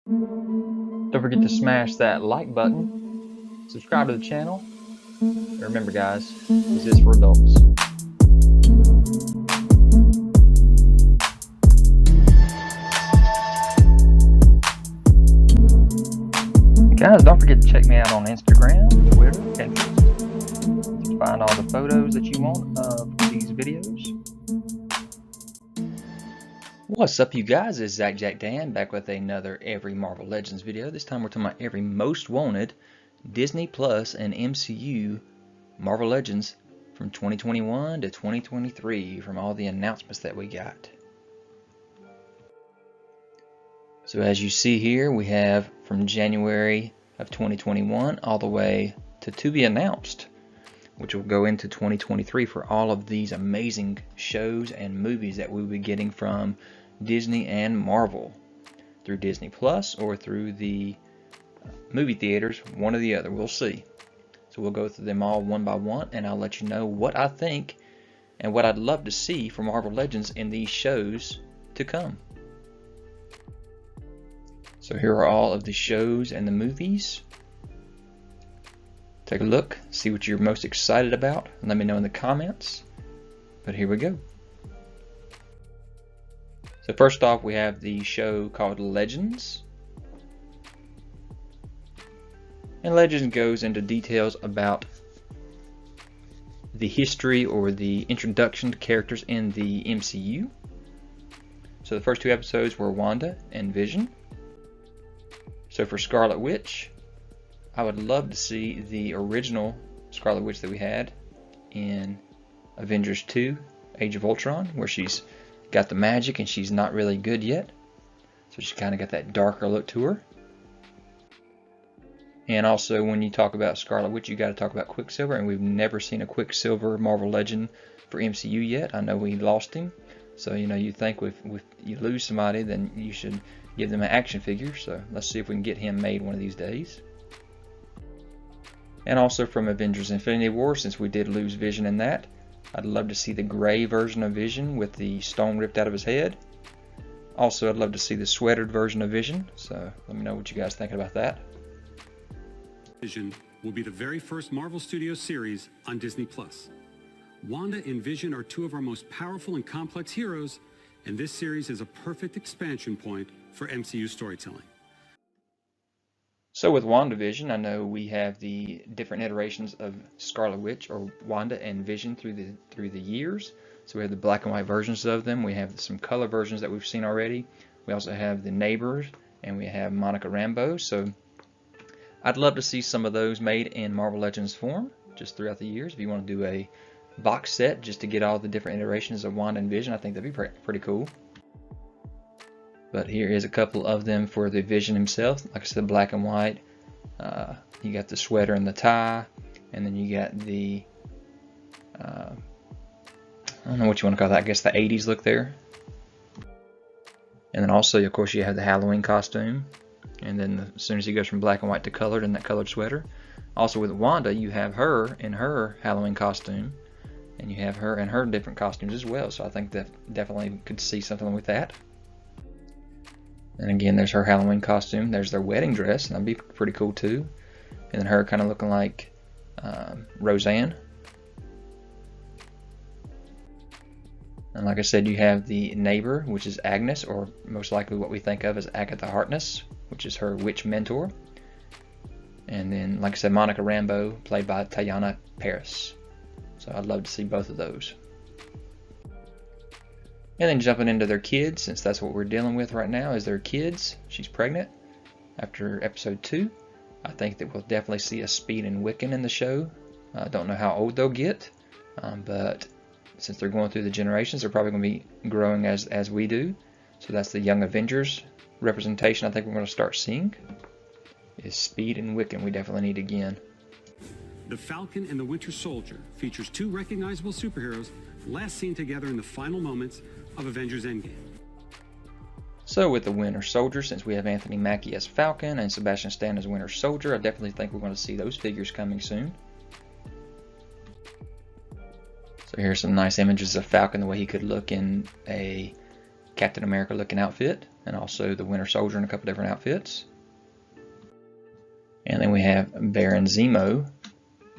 Don't forget to smash that like button, subscribe to the channel, and remember guys, this is for adults. Guys, don't forget to check me out on Instagram, Twitter, Pinterest to find all the photos that you want of these videos. What's up you guys, it's ZacJacDan back with another Every Marvel Legends video. This time we're talking about every most wanted Disneyplus and MCU Marvel Legends from 2021 to 2023 from all the announcements that we got. So as you see here, we have from January of 2021 all the way to be announced, which will go into 2023 for all of these amazing shows and movies that we'll be getting from Disney and Marvel through Disneyplus or through the movie theaters, one or the other, we'll see. So we'll go through them all one by one and I'll let you know what I think and what I'd love to see for Marvel Legends in these shows to come. So here are all of the shows and the movies. Take a look, see what you're most excited about, and let me know in the comments. But here we go. So first off, we have the show called Legends. And Legends goes into details about the history or the introduction to characters in the MCU. So the first two episodes were Wanda and Vision. So for Scarlet Witch, I would love to see the original Scarlet Witch that we had in Avengers 2, Age of Ultron, where she's got the magic and she's not really good yet. So she's kind of got that darker look to her. And also when you talk about Scarlet Witch, you got to talk about Quicksilver, and we've never seen a Quicksilver Marvel Legend for MCU yet. I know we lost him. So, you know, you think if you lose somebody, then you should give them an action figure. So let's see if we can get him made one of these days. And also from Avengers Infinity War, since we did lose Vision in that, I'd love to see the gray version of Vision with the stone ripped out of his head. Also, I'd love to see the sweatered version of Vision. So let me know what you guys think about that. Vision will be the very first Marvel Studios series on Disneyplus. Wanda and Vision are two of our most powerful and complex heroes, and this series is a perfect expansion point for MCU storytelling. So with WandaVision, I know we have the different iterations of Scarlet Witch or Wanda and Vision through the years. So we have the black and white versions of them. We have some color versions that we've seen already. We also have the neighbors, and we have Monica Rambeau. So I'd love to see some of those made in Marvel Legends form just throughout the years. If you want to do a box set just to get all the different iterations of Wanda and Vision, I think that'd be pretty cool. But here is a couple of them for the Vision himself. Like I said, black and white. You got the sweater and the tie, and then you got the I don't know what you want to call that. I guess the 80s look there. And then also, of course, you have the Halloween costume. And then as soon as he goes from black and white to colored in that colored sweater. Also with Wanda, you have her in her Halloween costume. And you have her in her different costumes as well. So I think that definitely could see something with that. And again, there's her Halloween costume. There's their wedding dress. That'd be pretty cool too. And then her kind of looking like Roseanne. And like I said, you have the neighbor, which is Agnes, or most likely what we think of as Agatha Harkness, which is her witch mentor. And then, like I said, Monica Rambeau, played by Teyonah Parris. So I'd love to see both of those. And then jumping into their kids, since that's what we're dealing with right now, is their kids. She's pregnant after episode 2. I think that we'll definitely see a Speed and Wiccan in the show. I don't know how old they'll get, but since they're going through the generations, they're probably going to be growing as we do. So that's the Young Avengers representation I think we're going to start seeing, is Speed and Wiccan. We definitely need again. The Falcon and the Winter Soldier features two recognizable superheroes last seen together in the final moments of Avengers Endgame. So with the Winter Soldier, since we have Anthony Mackie as Falcon and Sebastian Stan as Winter Soldier, I definitely think we're going to see those figures coming soon. So here's some nice images of Falcon, the way he could look in a Captain America looking outfit. and also the Winter Soldier in a couple different outfits. And then we have Baron Zemo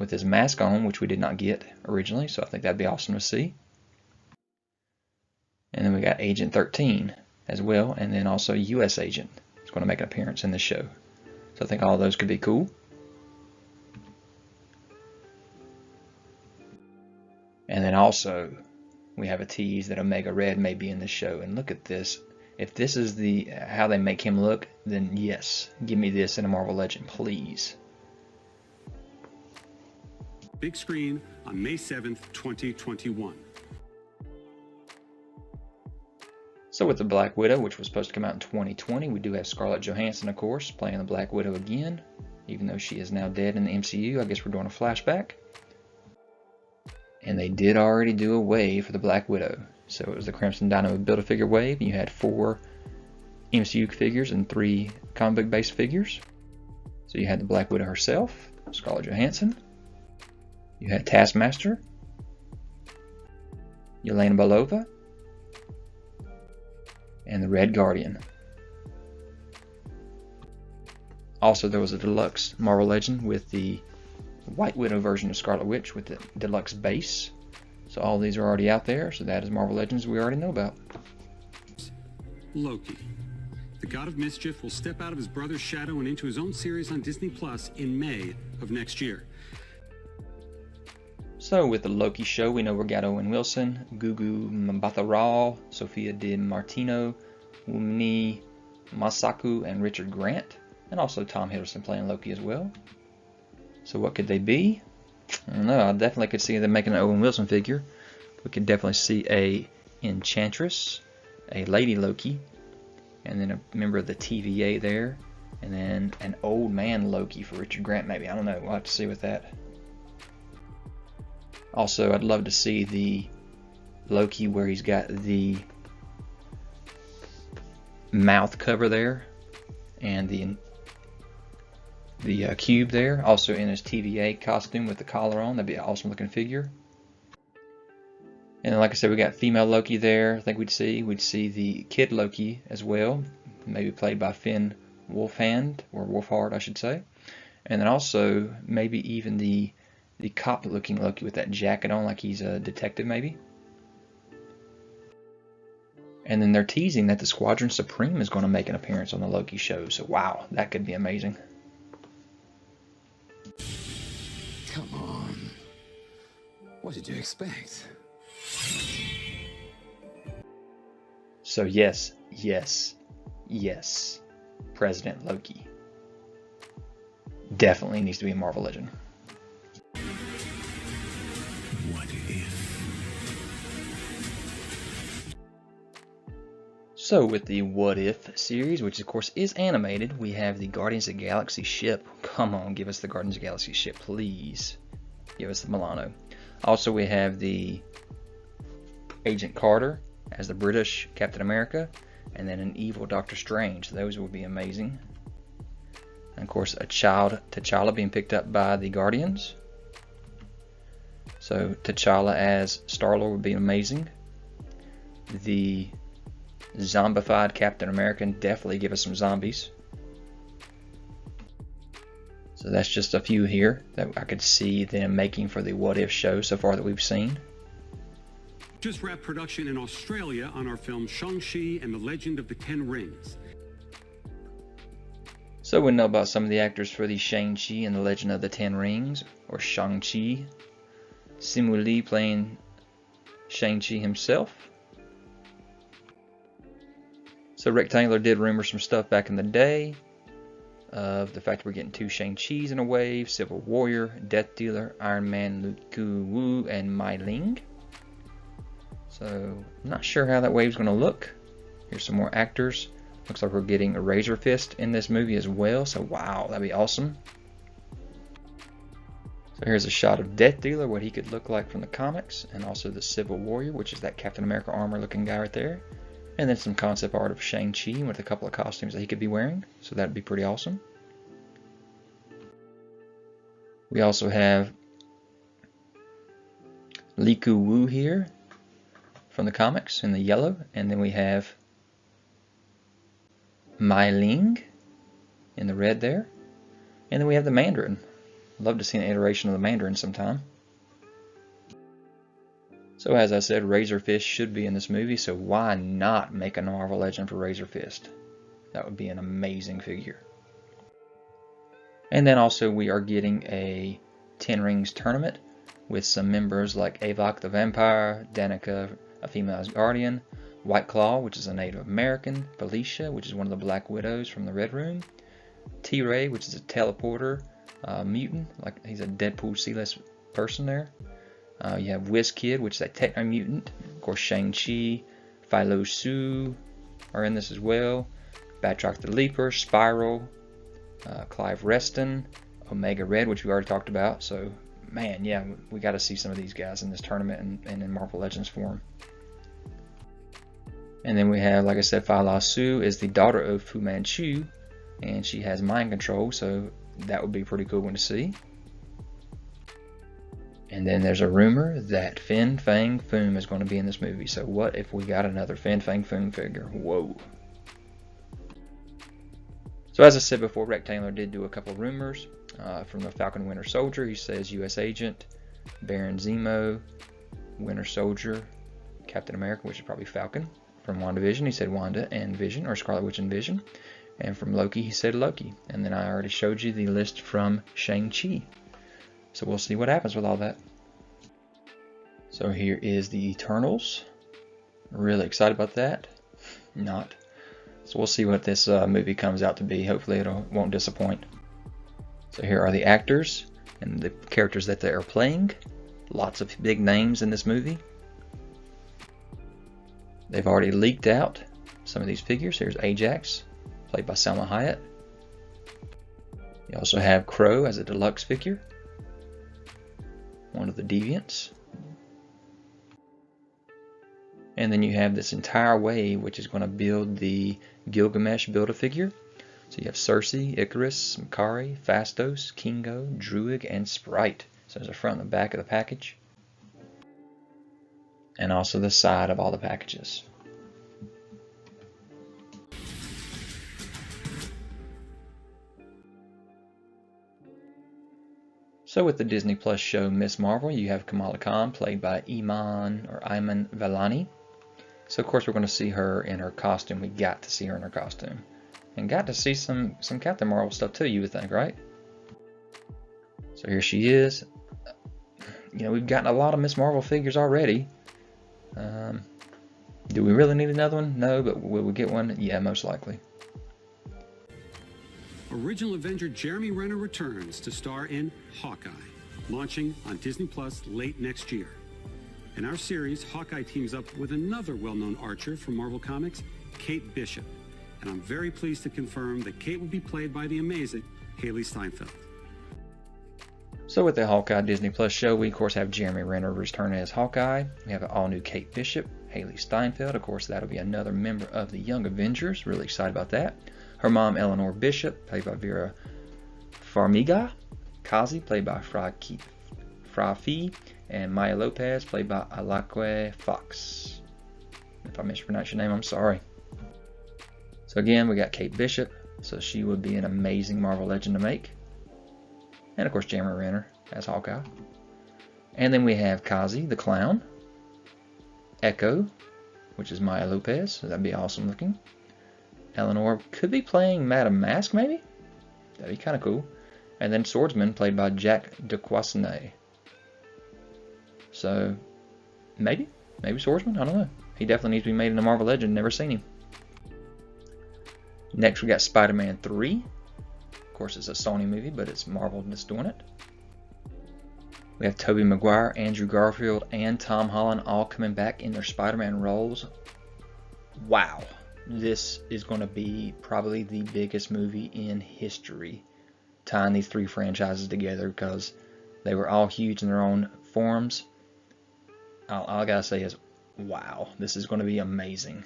with his mask on, which we did not get originally, so I think that'd be awesome to see. And then we got Agent 13 as well, and then also US Agent is going to make an appearance in this show. So I think all of those could be cool. And then also we have a tease that Omega Red may be in this show. And look at this. If this is how they make him look, then yes, give me this in a Marvel Legend, please. Big screen on May 7th, 2021. So with the Black Widow, which was supposed to come out in 2020, we do have Scarlett Johansson, of course, playing the Black Widow again. Even though she is now dead in the MCU, I guess we're doing a flashback. And they did already do a wave for the Black Widow. So it was the Crimson Dynamo Build-A-Figure wave. You had 4 MCU figures and 3 comic book based figures. So you had the Black Widow herself, Scarlett Johansson. You had Taskmaster, Yelena Belova, and the Red Guardian. Also, there was a deluxe Marvel Legend with the White Widow version of Scarlet Witch with the deluxe base. So all these are already out there, so that is Marvel Legends we already know about. Loki. The god of mischief will step out of his brother's shadow and into his own series on Disneyplus in May of next year. So with the Loki show, we know we got Owen Wilson, Gugu Mbatha-Raw, Sophia Di Martino, Wunmi Masaku, and Richard Grant. And also Tom Hiddleston playing Loki as well. So what could they be? I don't know. I definitely could see them making an Owen Wilson figure. We could definitely see a Enchantress, a Lady Loki, and then a member of the TVA there, and then an old man Loki for Richard Grant maybe. I don't know. We'll have to see with that. Also, I'd love to see the Loki where he's got the mouth cover there and the cube there, also in his TVA costume with the collar on. That'd be an awesome looking figure. And then, like I said, we got female Loki there. I think we'd see the kid Loki as well, maybe played by Finn Wolfhard, or Wolfhard I should say. And then also maybe even the cop looking Loki with that jacket on, like he's a detective maybe. And then they're teasing that the Squadron Supreme is going to make an appearance on the Loki show. So wow, that could be amazing. Come on. What did you expect? So yes, yes, yes. President Loki definitely needs to be a Marvel Legend. What if? So with the What If series, which of course is animated, we have the Guardians of the Galaxy ship. Come on, give us the Guardians of the Galaxy ship, please. Give us the Milano. Also, we have the Agent Carter as the British Captain America, and then an evil Doctor Strange. Those would be amazing. And of course, a child T'Challa being picked up by the Guardians. So T'Challa as Star-Lord would be amazing. The zombified Captain America, definitely give us some zombies. So that's just a few here that I could see them making for the What If show so far that we've seen. Just wrapped production in Australia on our film Shang-Chi and the Legend of the Ten Rings. So we know about some of the actors for the Shang-Chi and the Legend of the Ten Rings, or Shang-Chi. Simu Lee playing Shang-Chi himself. So Rectangular did rumor some stuff back in the day of the fact we're getting 2 Shang-Chis in a wave, Civil Warrior, Death Dealer, Iron Man, Luke Wu, and Mai Ling. So I'm not sure how that wave's going to look. Here's some more actors. Looks like we're getting a Razor Fist in this movie as well, so wow, that'd be awesome. So here's a shot of Death Dealer, what he could look like from the comics, and also the Civil Warrior, which is that Captain America armor looking guy right there. And then some concept art of Shang-Chi with a couple of costumes that he could be wearing. So that'd be pretty awesome. We also have Luke Wu here from the comics in the yellow. And then we have Mai Ling in the red there. And then we have the Mandarin. Love to see an iteration of the Mandarin sometime. So as I said, Razor Fist should be in this movie, so why not make a Marvel Legend for Razor Fist? That would be an amazing figure. And then also we are getting a 10 Rings tournament with some members like Avok the Vampire, Danica, a female Asgardian, White Claw, which is a Native American, Felicia, which is one of the Black Widows from the Red Room, T-Ray, which is a teleporter mutant, like he's a Deadpool C-list person there. You have WizKid, which is a techno-mutant. Of course, Shang-Chi, Philo Su are in this as well. Batroc the Leaper, Spiral, Clive Reston, Omega Red, which we already talked about. So, man, yeah, we got to see some of these guys in this tournament and in Marvel Legends form. And then we have, like I said, Philo Su is the daughter of Fu Manchu, and she has mind control, so that would be a pretty cool one to see. And then there's a rumor that Fin Fang Foom is going to be in this movie. So what if we got another Fin Fang Foom figure? Whoa. So as I said before, Rectangular did do a couple of rumors. From the Falcon Winter Soldier, he says U.S. Agent, Baron Zemo, Winter Soldier, Captain America, which is probably Falcon. From WandaVision, he said Wanda and Vision, or Scarlet Witch and Vision. And from Loki, he said Loki. And then I already showed you the list from Shang-Chi. So we'll see what happens with all that. So here is the Eternals. Really excited about that. Not. So we'll see what this movie comes out to be. Hopefully it won't disappoint. So here are the actors and the characters that they are playing. Lots of big names in this movie. They've already leaked out some of these figures. Here's Ajax, played by Salma Hayek. You also have Crow as a deluxe figure. One of the Deviants. And then you have this entire wave, which is going to build the Gilgamesh Build-A-Figure. So you have Cersei, Icarus, Makari, Phastos, Kingo, Druig, and Sprite. So there's the front and the back of the package. And also the side of all the packages. So with the Disney Plus show Miss Marvel, you have Kamala Khan, played by Iman Vellani. So of course we're going to see her in her costume. We got to see her in her costume. And got to see some Captain Marvel stuff too, you would think, right? So here she is. You know, we've gotten a lot of Miss Marvel figures already. Do we really need another one? No, but will we get one? Yeah, most likely. Original Avenger Jeremy Renner returns to star in Hawkeye, launching on Disneyplus late next year. In our series, Hawkeye teams up with another well-known archer from Marvel Comics, Kate Bishop. And I'm very pleased to confirm that Kate will be played by the amazing Hailee Steinfeld. So with the Hawkeye Disney Plus show, we of course have Jeremy Renner returning as Hawkeye. We have an all-new Kate Bishop, Hailee Steinfeld. Of course, that'll be another member of the Young Avengers. Really excited about that. Her mom, Eleanor Bishop, played by Vera Farmiga. Kazi, played by Frafi. And Maya Lopez, played by Alakwe Fox. If I mispronounced your name, I'm sorry. So again, we got Kate Bishop. So she would be an amazing Marvel Legend to make. And of course, Jeremy Renner as Hawkeye. And then we have Kazi, the clown. Echo, which is Maya Lopez. So that'd be awesome looking. Eleanor could be playing Madame Mask, maybe? That'd be kind of cool. And then Swordsman, played by Jack DeQuassonay. So, maybe Swordsman, I don't know. He definitely needs to be made in a Marvel Legend, never seen him. Next we got Spider-Man 3. Of course it's a Sony movie, but it's Marvel that's doing it. We have Tobey Maguire, Andrew Garfield, and Tom Holland all coming back in their Spider-Man roles. Wow. This is going to be probably the biggest movie in history, tying these three franchises together, because they were all huge in their own forms. All I gotta say is, wow, this is going to be amazing.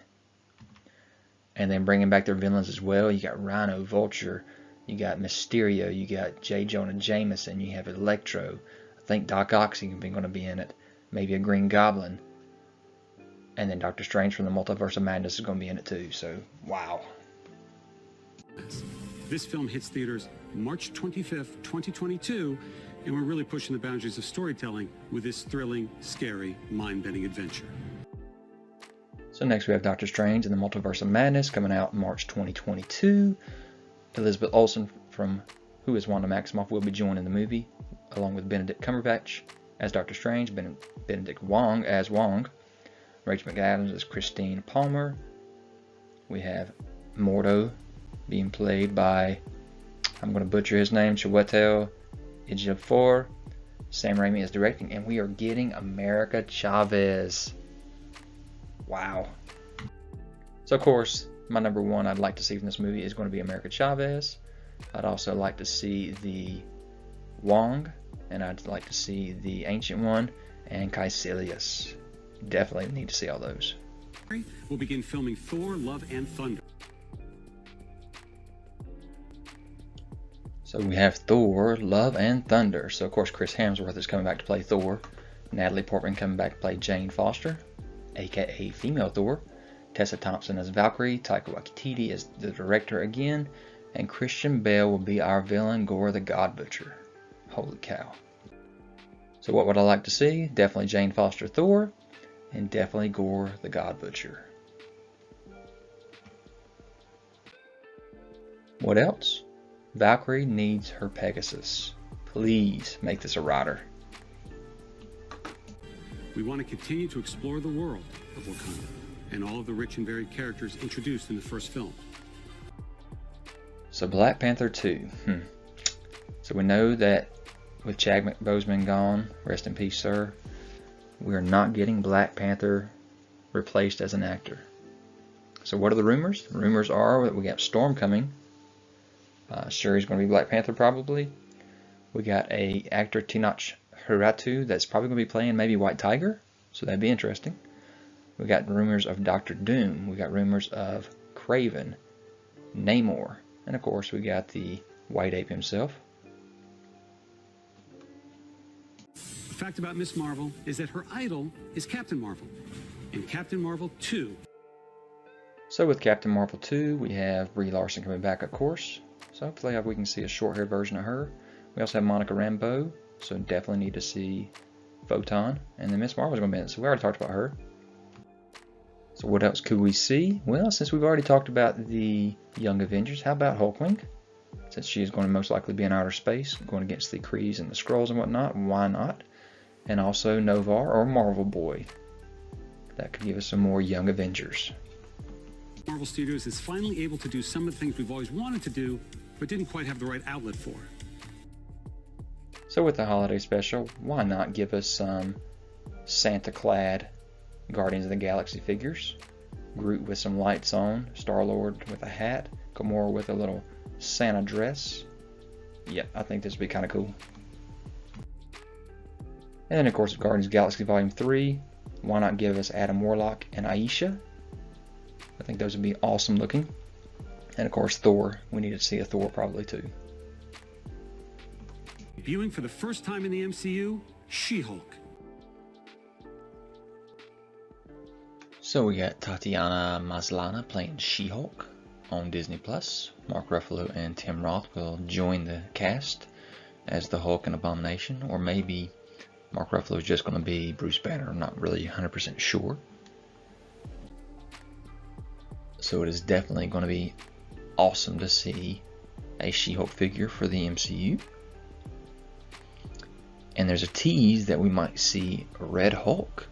And then bringing back their villains as well. You got Rhino, Vulture, you got Mysterio, you got J. Jonah Jameson, you have Electro. I think Doc Ock is going to be in it. Maybe a Green Goblin. And then Doctor Strange from the Multiverse of Madness is going to be in it too. So, wow. This film hits theaters March 25th, 2022, and we're really pushing the boundaries of storytelling with this thrilling, scary, mind-bending adventure. So next we have Doctor Strange and the Multiverse of Madness coming out March 2022. Elizabeth Olsen from Who is Wanda Maximoff will be joining the movie, along with Benedict Cumberbatch as Doctor Strange, Benedict Wong as Wong, Rachel McAdams as Christine Palmer. We have Mordo being played by, I'm going to butcher his name, Chiwetel Ejiofor. Sam Raimi is directing, and we are getting America Chavez. Wow. So of course, my number one I'd like to see from this movie is going to be America Chavez. I'd also like to see the Wong, and I'd like to see the Ancient One and Caecilius. Definitely need to see all those. We'll begin filming Thor, Love and Thunder. So we have Thor, Love and Thunder. So of course Chris Hemsworth is coming back to play Thor. Natalie Portman coming back to play Jane Foster, aka female Thor. Tessa Thompson as Valkyrie. Taika Waititi as the director again. And Christian Bale will be our villain, Gore the God Butcher. Holy cow. So what would I like to see? Definitely Jane Foster Thor. And definitely Gore the God Butcher. What else? Valkyrie needs her Pegasus. Please make this a rider. We want to continue to explore the world of Wakanda and all of the rich and varied characters introduced in the first film. So Black Panther 2. So we know that with Chadwick Boseman gone, rest in peace, sir, we are not getting Black Panther replaced as an actor. So what are the rumors? The rumors are that we got Storm coming. Sure, he's going to be Black Panther probably. We got a actor Tenoch Huerta that's probably going to be playing maybe White Tiger, so that'd be interesting. We got rumors of Doctor Doom. We got rumors of Kraven, Namor, and of course we got the White Ape himself. The fact about Miss Marvel is that her idol is Captain Marvel, and Captain Marvel 2. So with Captain Marvel 2, we have Brie Larson coming back, of course. So hopefully we can see a short-haired version of her. We also have Monica Rambeau, so definitely need to see Photon. And then Miss Marvel's going to be in it, so we already talked about her. So what else could we see? Well, since we've already talked about the Young Avengers, how about Hulkling? Since she is going to most likely be in outer space, going against the Krees and the Skrulls and whatnot, why not? And also Novar or Marvel Boy. That could give us some more Young Avengers. Marvel Studios is finally able to do some of the things we've always wanted to do, but didn't quite have the right outlet for. So with the holiday special, why not give us some Santa-clad Guardians of the Galaxy figures? Groot with some lights on, Star-Lord with a hat, Gamora with a little Santa dress. Yeah, I think this would be kind of cool. And then of course Guardians of the Galaxy Volume 3, why not give us Adam Warlock and Aisha? I think those would be awesome looking. And of course Thor, we need to see a Thor probably too. Debuting for the first time in the MCU, She-Hulk. So we got Tatiana Maslany playing She-Hulk on Disneyplus. Mark Ruffalo and Tim Roth will join the cast as the Hulk and Abomination, or maybe Mark Ruffalo is just going to be Bruce Banner. I'm not really 100% sure. So it is definitely going to be awesome to see a She-Hulk figure for the MCU. And there's a tease that we might see a Red Hulk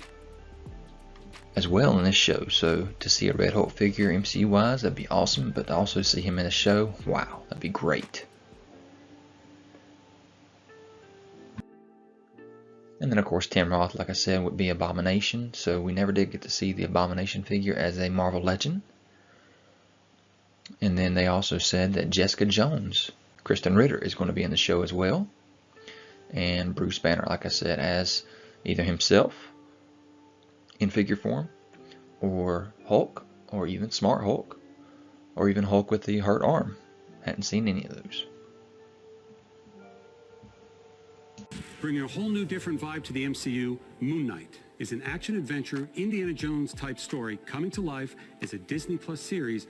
as well in this show. So to see a Red Hulk figure MCU wise, that'd be awesome. But to also see him in the show, wow, that'd be great. And then of course Tim Roth, like I said, would be Abomination. So we never did get to see the Abomination figure as a Marvel Legend. And then they also said that Jessica Jones, Kristen Ritter, is going to be in the show as well. And Bruce Banner, like I said, as either himself in figure form, or Hulk, or even Smart Hulk, or even Hulk with the hurt arm. Hadn't seen any of those. Bringing a whole new different vibe to the MCU, Moon Knight is an action-adventure, Indiana Jones-type story coming to life as a Disney Plus series.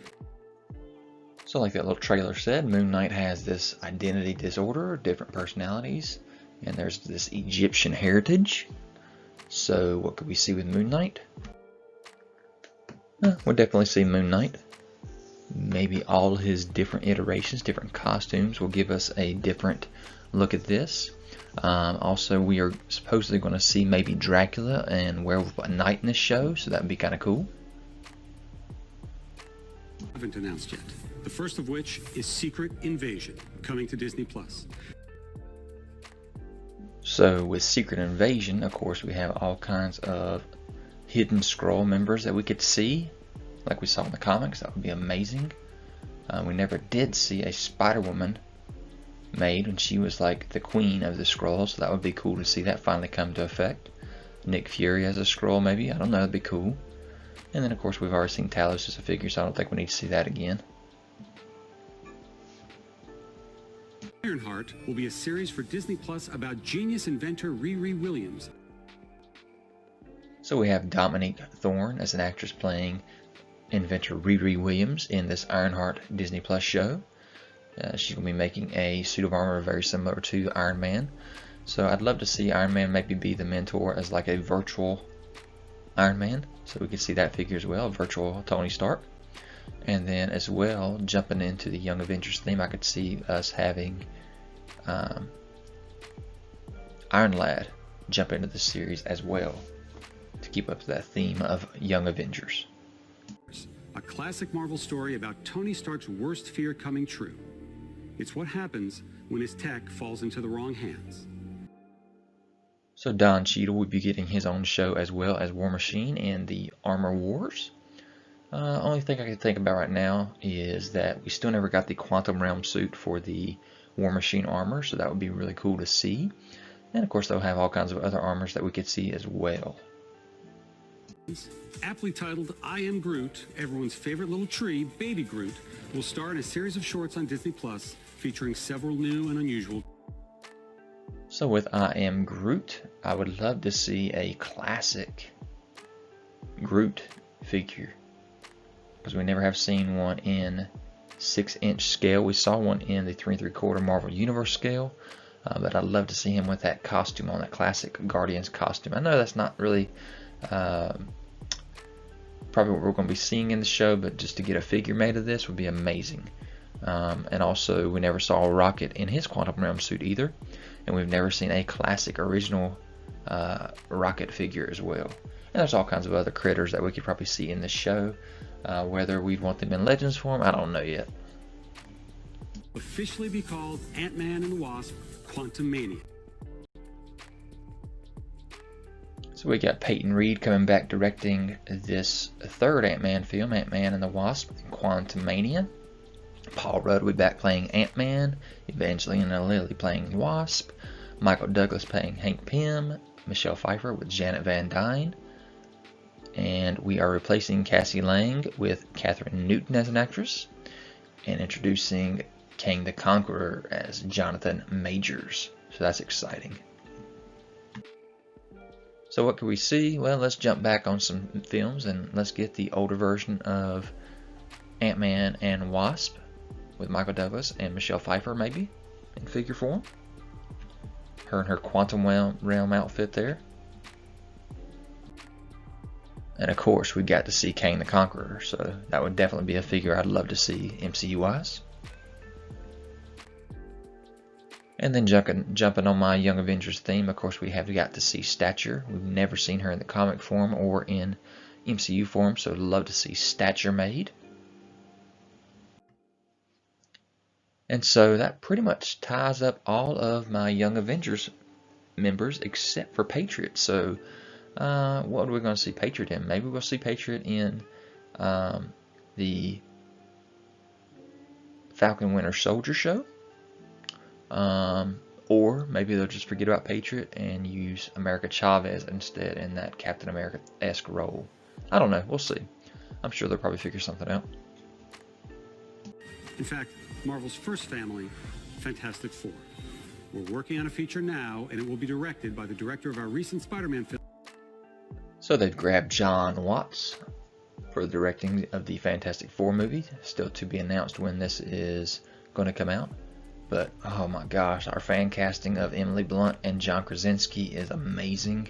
So like that little trailer said, Moon Knight has this identity disorder, different personalities, and there's this Egyptian heritage. So what could we see with Moon Knight? We'll definitely see Moon Knight. Maybe all his different iterations, different costumes will give us a different look at this. Also, we are supposedly going to see maybe Dracula and Werewolf by Night in this show, so that would be kind of cool. Haven't announced yet. The first of which is Secret Invasion, coming to Disneyplus. So with Secret Invasion, of course, we have all kinds of hidden Skrull members that we could see, like we saw in the comics. That would be amazing. We never did see a Spider-Woman made when she was like the queen of the Skrulls, so that would be cool to see that finally come to effect. Nick Fury as a Skrull, maybe, I don't know, that'd be cool. And then of course we've already seen Talos as a figure, so I don't think we need to see that again. Ironheart will be a series for Disneyplus about genius inventor Riri Williams. So we have Dominique Thorne as an actress playing inventor Riri Williams in this Ironheart Disneyplus show. She's going to be making a suit of armor very similar to Iron Man. So I'd love to see Iron Man maybe be the mentor as like a virtual Iron Man. So we could see that figure as well, virtual Tony Stark. And then as well, jumping into the Young Avengers theme, I could see us having Iron Lad jump into the series as well to keep up to that theme of Young Avengers. A classic Marvel story about Tony Stark's worst fear coming true. It's what happens when his tech falls into the wrong hands. So Don Cheadle will be getting his own show as well as War Machine in the Armor Wars. Only thing I can think about right now is that we still never got the Quantum Realm suit for the War Machine armor, so that would be really cool to see. And of course they'll have all kinds of other armors that we could see as well. Aptly titled I Am Groot, everyone's favorite little tree, Baby Groot, will star in a series of shorts on Disneyplus featuring several new and unusual. So with I Am Groot, I would love to see a classic Groot figure, because we never have seen one in 6-inch scale. We saw one in the 3 3/4 Marvel Universe scale, but I'd love to see him with that costume on, that classic Guardians costume. I know that's not really probably what we're going to be seeing in the show, but just to get a figure made of this would be amazing. And also, we never saw Rocket in his Quantum Realm suit either, and we've never seen a classic original Rocket figure as well. And there's all kinds of other critters that we could probably see in this show. Whether we'd want them in Legends form, I don't know yet. Officially be called Ant-Man and the Wasp: Quantumania. So we got Peyton Reed coming back directing this third Ant-Man film, Ant-Man and the Wasp: Quantumania. Paul Rudd will be back playing Ant-Man, Evangelina Lilly playing Wasp, Michael Douglas playing Hank Pym, Michelle Pfeiffer with Janet Van Dyne, and we are replacing Cassie Lang with Catherine Newton as an actress, and introducing Kang the Conqueror as Jonathan Majors. So that's exciting. So what can we see? Well, let's jump back on some films and let's get the older version of Ant-Man and Wasp with Michael Douglas and Michelle Pfeiffer maybe in figure form. Her and her Quantum Realm outfit there. And of course we got to see Kang the Conqueror, so that would definitely be a figure I'd love to see MCU wise. And then jumping on my Young Avengers theme, of course we have got to see Stature. We've never seen her in the comic form or in MCU form, so I'd love to see Stature made. And so that pretty much ties up all of my Young Avengers members except for Patriot. So what are we going to see Patriot in? Maybe we'll see Patriot in the Falcon Winter Soldier show. Or maybe they'll just forget about Patriot and use America Chavez instead in that Captain America-esque role. I don't know. We'll see. I'm sure they'll probably figure something out. In fact, Marvel's first family, Fantastic Four. We're working on a feature now, and it will be directed by the director of our recent Spider-Man film. So they've grabbed John Watts for the directing of the Fantastic Four movie. Still to be announced when this is going to come out. But oh my gosh, our fan casting of Emily Blunt and John Krasinski is amazing.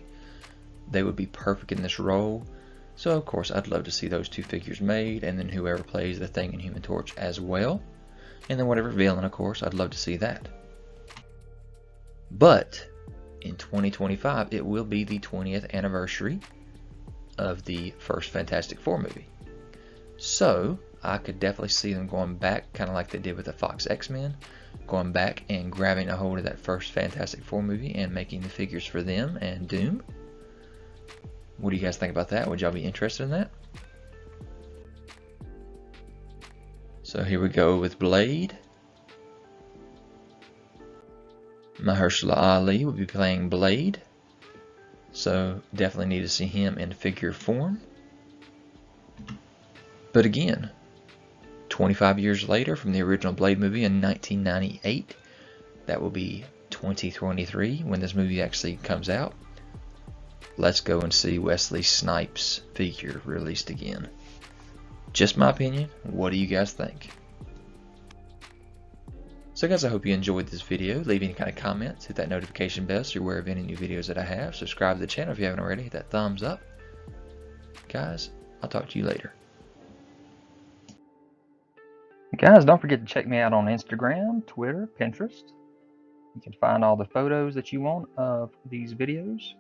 They would be perfect in this role. So of course I'd love to see those two figures made, and then whoever plays the Thing and Human Torch as well. And then whatever villain, of course, I'd love to see that. But in 2025, it will be the 20th anniversary of the first Fantastic Four movie. So I could definitely see them going back, kind of like they did with the Fox X-Men, going back and grabbing a hold of that first Fantastic Four movie and making the figures for them and Doom. What do you guys think about that? Would y'all be interested in that? So here we go with Blade. Mahershala Ali will be playing Blade. So definitely need to see him in figure form. But again, 25 years later from the original Blade movie in 1998, that will be 2023 when this movie actually comes out. Let's go and see Wesley Snipes' figure released again. Just my opinion. What do you guys think? So guys, I hope you enjoyed this video. Leave any kind of comments. Hit that notification bell so you're aware of any new videos that I have. Subscribe to the channel if you haven't already. Hit that thumbs up. Guys, I'll talk to you later. Guys, don't forget to check me out on Instagram, Twitter, Pinterest. You can find all the photos that you want of these videos.